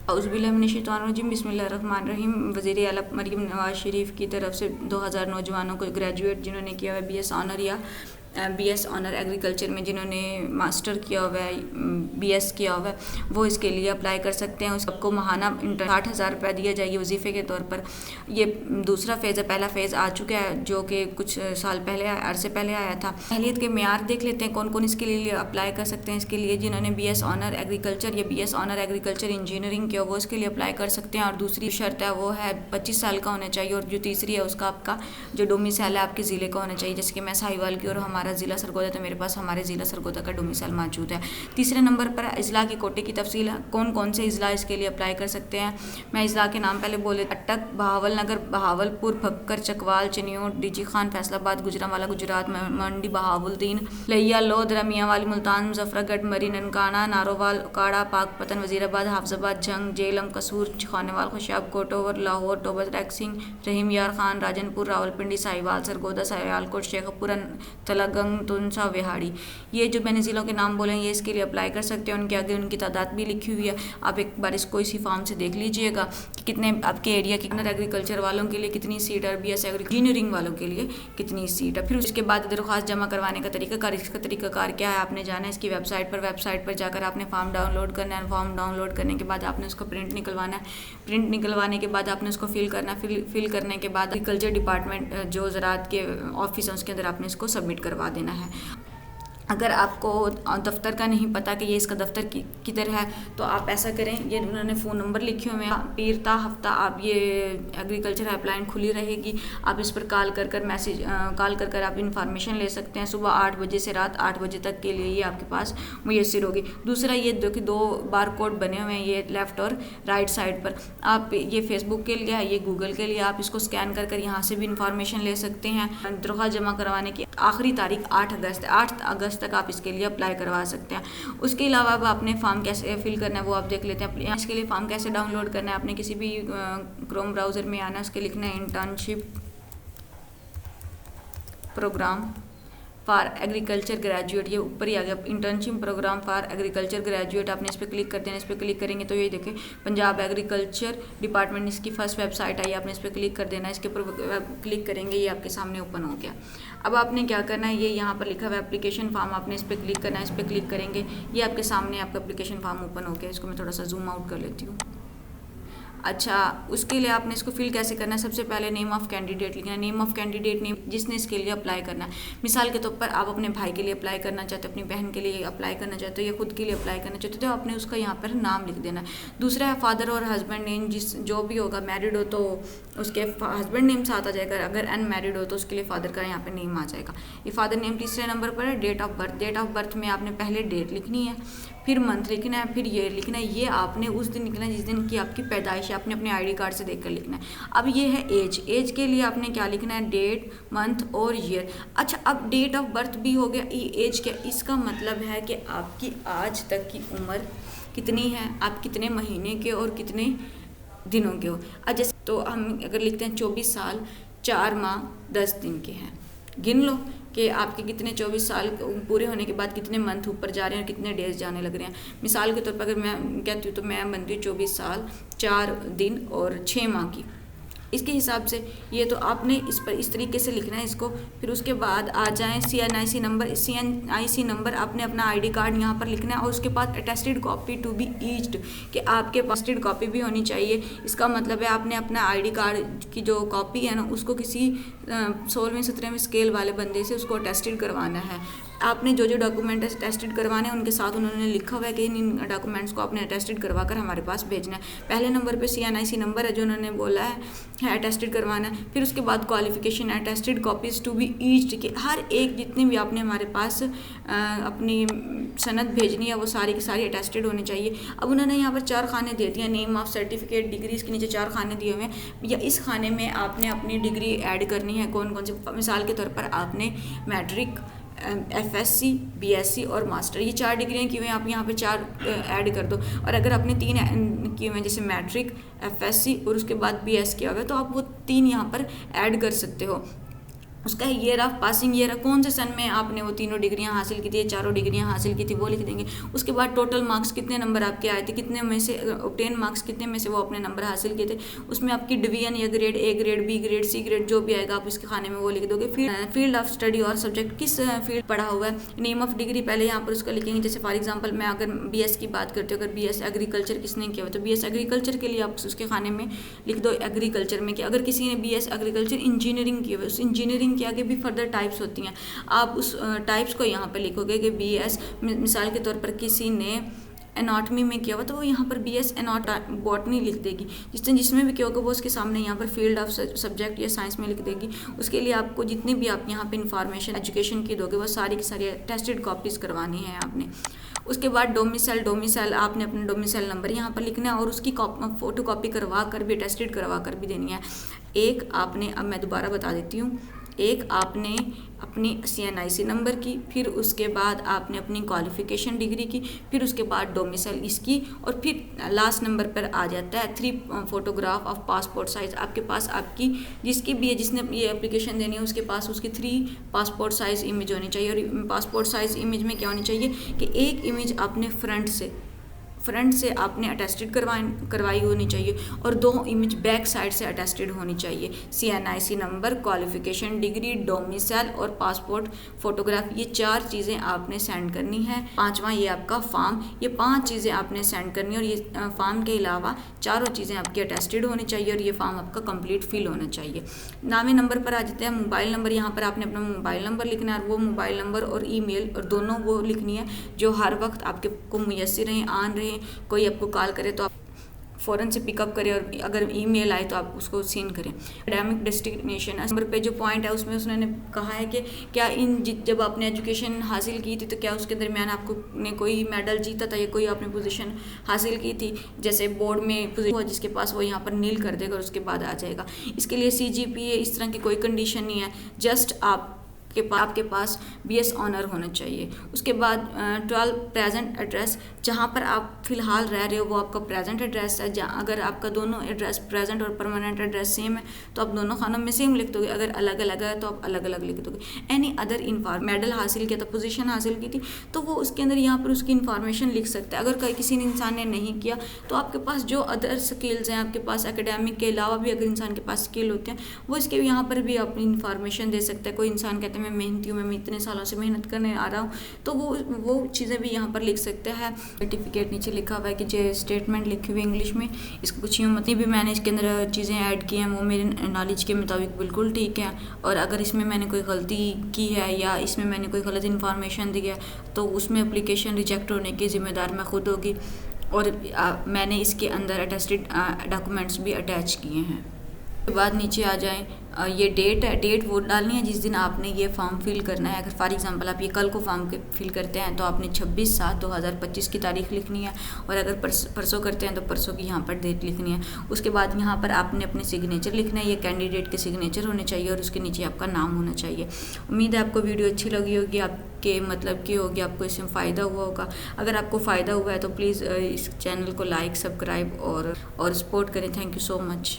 औज़ुबिल्लाहिमिनश्शैतानिर्रजीम बिस्मिल्लाहिर्रहमानिर्रहीम। वज़ीर आला मरीम नवाज़ शरीफ की तरफ से 2000 नौजवानों को ग्रेजुएट जिन्होंने किया हुआ है बीएस ऑनर या बीएस ऑनर एग्रीकल्चर में, जिन्होंने मास्टर किया हुआ है, बीएस किया हुआ है, वो इसके लिए अप्लाई कर सकते हैं। उसको माहाना 60,000 रुपये दिया जाएगी वजीफ़े के तौर पर। ये दूसरा फ़ेज़ है। पहला फ़ेज़ आ चुका है जो कि कुछ साल पहले अरसे पहले आया था। अहलियत के मेयार देख लेते हैं कौन कौन इसके लिए अप्लाई कर सकते हैं। इसके लिए जिन्होंने बीएस ऑनर एग्रीकल्चर या बीएस ऑनर एग्रीकल्चर इंजीनियरिंग किया वो इसके लिए अप्लाई कर सकते हैं। और दूसरी शर्त है वो है 25 साल का होना चाहिए। और जो तीसरी है उसका आपका जो डोमिसाइल है आपके ज़िले का होना चाहिए। जैसे कि मैं साहिवाल की और हमारा ज़िला सरगोदा, तो मेरे पास हमारे ज़िला सरगोदा का डोमिसाइल मौजूद है। तीसरे नंबर पर अजला के कोटे की तफसील है, कौन कौन से अजला इसके लिए अप्लाई कर सकते हैं। मैं अजला के नाम पहले बोले: अटक, बहावल नगर, बहावलपुर, भक्कर, चकवाल, चनियोट, डीजी खान, फैसलाबाद, गुजरांवाला गुजरात, मंडी बहावुद्दीन, लैया, लोधरा, मियांवाली, मुल्तान, मुजफ्फरगढ़, मरी, ननकाना, नारोवाल, काड़ा, पाकपतन, वजीराबाद, हाफजाबाद, जंग, जेलम, कसूर, खानेवाल, खुशाब, कोटोवर, लाहौर, टोबर, रैक्सिंग, रहीम यार खान, राजनपुर, रावलपिंडी, साहिवाल, सरगोदा, सियालकोट, शेखपुरा, तलागंग, तुनसा, विहाड़ी। ये जो मैंने ज़िलों के नाम बोले हैं ये इसके लिए अप्लाई कर सकते हैं। उनके आगे उनकी तादाद भी लिखी हुई है। आप एक बार इसको इसी फॉर्म से देख लीजिएगा कि कितने आपके एरिया के अंदर एग्रीकल्चर वालों के लिए कितनी सीट है और बीएस इंजीनियरिंग वालों के लिए कितनी सीट है। फिर उसके बाद दरख्वास्त जमा करवाने का तरीकाकार, इसका तरीकाकार क्या है आपने जाना है इसकी वेबसाइट पर जाकर आपने फॉर्म डाउनलोड करना है। फॉर्म डाउनलोड करने के बाद आपने उसको प्रिंट निकलवाना है। प्रिंट निकलवाने के बाद आपने उसको फिल करना है। फिल करने के बाद एग्रीकल्चर डिपार्टमेंट जो ज़राअत के ऑफिस है उसके अंदर आपने इसको सबमिट करवा देना है। अगर आपको दफ्तर का नहीं पता कि ये इसका दफ्तर किधर है तो आप ऐसा करें, ये उन्होंने फ़ोन नंबर लिखे हुए हैं, पीरता हफ्ता आप ये एग्रीकल्चर हेल्पलाइन खुली रहेगी। आप इस पर कॉल कर आप इंफॉर्मेशन ले सकते हैं। सुबह 8 बजे से रात 8 बजे तक के लिए ये आपके पास मुयस्सर होगी। दूसरा ये दो बार कोड बने हुए हैं, ये लेफ़्ट और राइट साइड पर। आप ये फेसबुक के लिए है, ये गूगल के लिए, आप इसको स्कैन कर यहाँ से भी इंफॉर्मेशन ले सकते हैं। दरख्वास्त जमा करवाने की आखिरी तारीख 8 अगस्त तक आप इसके लिए अप्लाई करवा सकते हैं। उसके अलावा अब आपने फॉर्म कैसे फिल करना है वो आप देख लेते हैं। इसके लिए फॉर्म कैसे डाउनलोड करना है, आपने किसी भी क्रोम ब्राउज़र में आना है, उसके लिखना है internship programme for agriculture graduate. ये ऊपर ही आ गया internship programme for agriculture graduate. आपने इस पर क्लिक कर देना। इस पर क्लिक करेंगे तो ये देखें पंजाब एग्रीकल्चर डिपार्टमेंट इसकी फर्स्ट वेबसाइट आई। आपने इस पर क्लिक कर देना। इसके ऊपर क्लिक करेंगे ये आपके सामने ओपन हो गया। अब आपने क्या करना है, ये यहाँ पर लिखा हुआ है एप्लीकेशन फॉर्म, आपने इस पर क्लिक करना है। इस पर क्लिक करेंगे ये आपके सामने आपका एप्लीकेशन फॉर्म ओपन हो गया। इसको मैं थोड़ा सा जूम आउट कर लेती हूँ। अच्छा, उसके लिए आपने इसको फिल कैसे करना है, सबसे पहले नेम ऑफ़ कैंडिडेट लिखना है। नेम ऑफ़ कैंडिडेट नेम जिसने इसके लिए अप्लाई करना है। मिसाल के तौर पर आप अपने भाई के लिए अप्लाई करना चाहते हो, अपनी बहन के लिए अप्लाई करना चाहते हो या खुद के लिए अप्लाई करना चाहते हो, तो आपने उसका यहाँ पर नाम लिख देना है। दूसरा है फादर और हस्बैंड नेम, जो भी होगा, मैरिड हो तो उसके हस्बैंड नेम साथ आ जाएगा, अगर अनमैरिड हो तो उसके लिए फादर का यहाँ पर नेम आ जाएगा। ये फादर नेम। तीसरे नंबर पर है date of birth. Date of birth में आपने पहले डेट लिखनी है, फिर मंथ लिखना है, फिर ईयर लिखना है। ये आपने उस दिन लिखना है जिस दिन की आपकी पैदाइश है, आपने अपने आईडी कार्ड से देखकर लिखना है। अब ये है एज। एज के लिए आपने क्या लिखना है, डेट, मंथ और ईयर। अच्छा, अब डेट ऑफ बर्थ भी हो गया, एज क्या, इसका मतलब है कि आपकी आज तक की उम्र कितनी है, आप कितने महीने के और कितने दिनों के हो। अब जैसे तो हम अगर लिखते हैं 24 साल 4 माह 10 दिन के हैं, गिन लो कि आपके कितने 24 साल पूरे होने के बाद कितने मंथ ऊपर जा रहे हैं और कितने डेज जाने लग रहे हैं। मिसाल के तौर पर अगर मैं कहती हूँ तो मैं बनती हूँ 24 साल 4 दिन और 6 माह की। इसके हिसाब से ये तो आपने इस तरीके से लिखना है इसको। फिर उसके बाद आ जाएँ CNIC नंबर। CNIC नंबर आपने अपना आईडी कार्ड यहाँ पर लिखना है और उसके बाद अटेस्टेड कॉपी टू बी ईच्ड, कि आपके पास अटेस्टेड कॉपी भी होनी चाहिए। इसका मतलब है आपने अपना आईडी कार्ड की जो कॉपी है ना उसको किसी 16वें 17वें स्केल वाले बंदे से उसको अटेस्टेड करवाना है। आपने जो डॉक्यूमेंट अटेस्टेड करवाने हैं उनके साथ उन्होंने लिखा हुआ है कि इन डॉक्यूमेंट्स को आपने अटेस्टेड करवा कर हमारे पास भेजना है। पहले नंबर पे CNIC नंबर है जो उन्होंने बोला है अटेस्टेड करवाना है। फिर उसके बाद क्वालिफिकेशन है, अटेस्टेड कॉपीज़ टू बी ईच्ड, कि हर एक जितने भी आपने हमारे पास अपनी सनद भेजनी है वो सारी की सारी अटेस्टेड होनी चाहिए। अब उन्होंने यहाँ पर 4 खाने दे दिए, नेम ऑफ सर्टिफिकेट, डिग्री, इसके नीचे 4 खाने दिए हुए हैं। या इस खाने में आपने अपनी डिग्री ऐड करनी है, कौन कौन सी। मिसाल के तौर पर आपने मैट्रिक, FSC, BSc और मास्टर, ये 4 डिग्रियाँ की हुई हैं, आप यहाँ पे 4 ऐड कर दो। और अगर आपने 3 किए हुए हैं जैसे मैट्रिक, FSC और उसके बाद BS किया हुआ है तो आप वो 3 यहाँ पर ऐड कर सकते हो। उसका ईयर ऑफ पासिंग ईयर, कौन से सन में आपने वो तीनों डिग्रियां हासिल की थी, चारों डिग्रियां हासिल की थी, वो लिख देंगे। उसके बाद टोटल मार्क्स कितने नंबर आपके आए थे, कितने में से ऑब्टेन मार्क्स कितने में से वो अपने नंबर हासिल किए थे, उसमें आपकी डिवीजन या grade, A grade, B grade, C grade जो भी आएगा आप इसके खाने में वो लिख दोगे। फील्ड ऑफ स्टडी और सब्जेक्ट, किस फील्ड पढ़ा हुआ है, नेम ऑफ डिग्री पहले यहाँ पर उसका लिखेंगे। जैसे फॉर एग्जाम्पल मैं अगर BS की बात करती हूँ, अगर BS एग्रीकल्चर किसने किया हुआ तो BS एग्रीकल्चर के लिए आप उसके खाने में लिख दो एग्रीकल्चर में। कि अगर किसी ने BS एग्रीकल्चर इंजीनियरिंग की हुई, उस इंजीनियरिंग के आगे भी फर्दर टाइप्स होती हैं, आप उस टाइप्स को यहाँ पर लिखोगे कि BS, मिसाल के तौर पर किसी ने एनाटॉमी में किया हुआ तो वो यहाँ पर BS बॉटनी लिख देगी। जिसमें भी किया होगा वो उसके सामने यहाँ पर फील्ड ऑफ सब्जेक्ट या साइंस में लिख देगी। उसके लिए आपको जितनी भी आप यहाँ पे इंफॉर्मेशन एजुकेशन की दोगे वो सारी की सारी टेस्टेड कॉपीज़ करवानी है आपने। उसके बाद डोमिसाइल आपने अपना डोमिसाइल नंबर यहाँ पर लिखना है और उसकी फ़ोटो कॉपी करवा कर भी, टेस्टेड करवा कर भी देनी है। एक आपने, अब मैं दोबारा बता देती हूँ, एक आपने अपनी CNIC नंबर की, फिर उसके बाद आपने अपनी क्वालिफिकेशन डिग्री की, फिर उसके बाद डोमिसाइल इसकी, और फिर लास्ट नंबर पर आ जाता है 3 फोटोग्राफ ऑफ पासपोर्ट साइज़। आपके पास आपकी जिसकी भी है, जिसने ये एप्लीकेशन देनी है उसके पास उसकी 3 पासपोर्ट साइज़ इमेज होनी चाहिए। और पासपोर्ट साइज़ इमेज में क्या होनी चाहिए कि एक इमेज आपने फ्रंट से आपने अटेस्टेड करवाई होनी चाहिए और 2 इमेज बैक साइड से अटेस्टेड होनी चाहिए। CNIC number, qualification degree, domicile और पासपोर्ट फोटोग्राफ, ये 4 चीज़ें आपने सेंड करनी है। 5वां ये आपका फॉर्म, ये 5 चीज़ें आपने सेंड करनी है और ये फॉर्म के अलावा चारों चीज़ें आपकी अटेस्टेड होनी चाहिए और ये फॉर्म आपका कंप्लीट फिल होना चाहिए। नामी नंबर पर आ जाते हैं। मोबाइल नंबर, यहाँ पर आपने अपना मोबाइल नंबर लिखना है और वो मोबाइल नंबर और ईमेल और दोनों वो लिखनी है जो हर वक्त आपके को मुयस्सर रहें, आन रहे। कोई आपको कॉल करे तो आप फ़ौरन से पिकअप करें और अगर ईमेल आए तो आप उसको सेंड करें। एकेडमिक डेस्टिनेशन नंबर पे जो पॉइंट है उसमें उसने कहा है कि क्या जब आपने एजुकेशन हासिल की थी तो क्या उसके दरमियान आपको ने कोई मेडल जीता था या कोई आपने पोजीशन हासिल की थी, जैसे बोर्ड में पोजीशन हुआ जिसके पास वो यहाँ पर नील कर देगा और उसके बाद आ जाएगा। इसके लिए CGPA इस तरह की कोई कंडीशन नहीं है, जस्ट आपके पास BS ऑनर होना चाहिए। उसके बाद 12 प्रेजेंट एड्रेस, जहाँ पर आप फ़िलहाल रह रहे हो वो आपका प्रेजेंट एड्रेस है। जहाँ अगर आपका दोनों एड्रेस प्रेजेंट और परमानेंट एड्रेस सेम है तो आप दोनों खानों में सेम लिख दोगे, अगर अलग अलग है तो आप अलग अलग लिख दोगे। एनी अदर मेडल हासिल किया था, पोजीशन हासिल की थी तो वो उसके अंदर यहाँ पर उसकी इन्फॉर्मेशन लिख सकता है। अगर किसी इंसान ने नहीं किया तो आपके पास जो अदर स्किल्स हैं, आपके पास एकेडमिक के अलावा भी अगर इंसान के पास स्किल होते हैं वो इसके यहाँ पर भी अपनी इन्फॉर्मेशन दे सकता है। कोई इंसान कहते हैं मैं मेहनती हूँ, मैं इतने सालों से मेहनत करने आ रहा हूँ, तो वो चीज़ें भी यहाँ पर लिख सकते हैं। सर्टिफिकेट नीचे लिखा हुआ है कि जो स्टेटमेंट लिखी हुई इंग्लिश में, इसको कुछ यूँ मतलब भी मैंने इसके अंदर चीज़ें ऐड की हैं वो मेरे नॉलेज के मुताबिक बिल्कुल ठीक है, और अगर इसमें मैंने कोई गलती की है या इसमें मैंने कोई गलत इन्फॉर्मेशन दी है तो उसमें एप्लीकेशन रिजेक्ट होने की ज़िम्मेदार मैं खुद होगी। और मैंने इसके अंदर अटेस्टेड डॉक्यूमेंट्स भी अटैच किए हैं। के बाद नीचे आ जाएं, ये डेट है, डेट वो डालनी है जिस दिन आपने ये फॉर्म फिल करना है। अगर फॉर एग्जांपल आप ये कल को फॉर्म फिल करते हैं तो आपने 26/7/2025 की तारीख लिखनी है, और अगर परसों करते हैं तो परसों की यहाँ पर डेट लिखनी है। उसके बाद यहाँ पर आपने अपने सिग्नेचर लिखना है, ये कैंडिडेट के सिग्नेचर होने चाहिए और उसके नीचे आपका नाम होना चाहिए। उम्मीद है आपको वीडियो अच्छी लगी होगी, आपके मतलब की होगी, आपको इसमें फ़ायदा हुआ होगा। अगर आपको फ़ायदा हुआ है तो प्लीज़ इस चैनल को लाइक, सब्सक्राइब और सपोर्ट करें। Thank you so much.